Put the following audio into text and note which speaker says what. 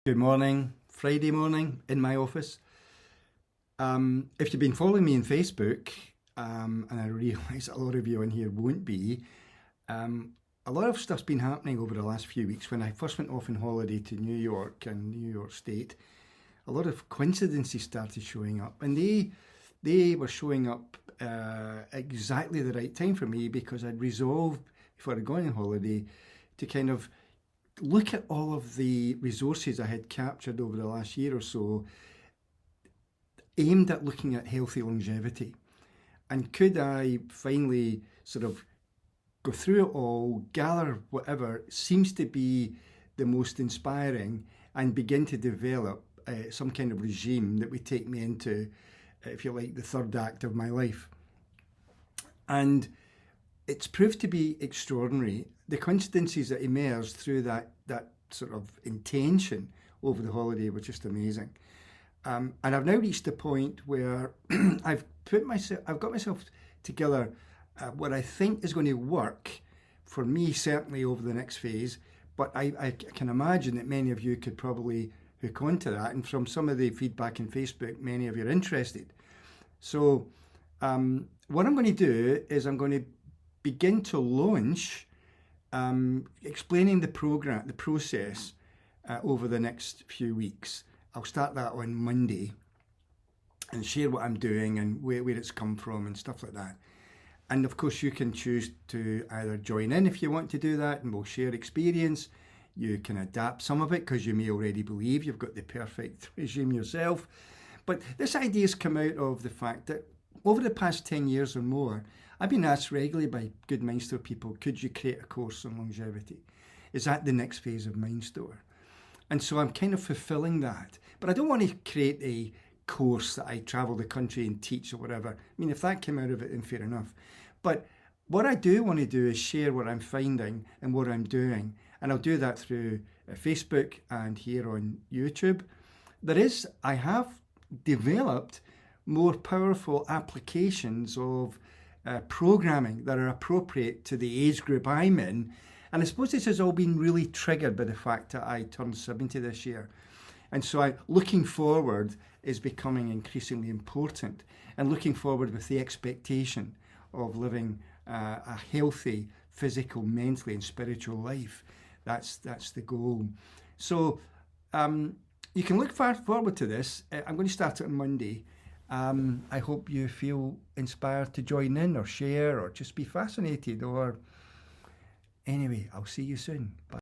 Speaker 1: Good morning, Friday morning in my office. If you've been following me on Facebook, and I realise a lot of you on here won't be, a lot of stuff's been happening over the last few weeks. When I first went off on holiday to New York and New York State, a lot of coincidences started showing up, and they were showing up exactly the right time for me because I'd resolved before I go on holiday to kind of look at all of the resources I had captured over the last year or so aimed at looking at healthy longevity. And could I finally sort of go through it all, gather whatever seems to be the most inspiring, and begin to develop some kind of regime that would take me into, if you like, the third act of my life. And it's proved to be extraordinary. The coincidences that emerged through that sort of intention over the holiday were just amazing. And I've now reached a point where I've got myself together what I think is going to work for me, certainly over the next phase. But I can imagine that many of you could probably hook onto that. And from some of the feedback on Facebook, many of you are interested. So what I'm going to do is I'm going to begin to launch explaining the program, the process over the next few weeks. I'll start that on Monday and share what I'm doing and where it's come from and stuff like that. And of course, you can choose to either join in if you want to do that, and we'll share experience. You can adapt some of it because you may already believe you've got the perfect regime yourself. But this idea has come out of the fact that over the past 10 years or more, I've been asked regularly by good Mindstore people, could you create a course on longevity? Is that the next phase of Mindstore? And so I'm kind of fulfilling that. But I don't want to create a course that I travel the country and teach or whatever. I mean, if that came out of it, then fair enough. But what I do want to do is share what I'm finding and what I'm doing. And I'll do that through Facebook and here on YouTube. I have developed more powerful applications of programming that are appropriate to the age group I'm in. And I suppose this has all been really triggered by the fact that I turned 70 this year. And so looking forward is becoming increasingly important, and looking forward with the expectation of living a healthy physical, mentally and spiritual life. That's the goal. So you can look forward to this. I'm going to start it on Monday. I hope you feel inspired to join in or share or just be fascinated, or anyway, I'll see you soon. Bye.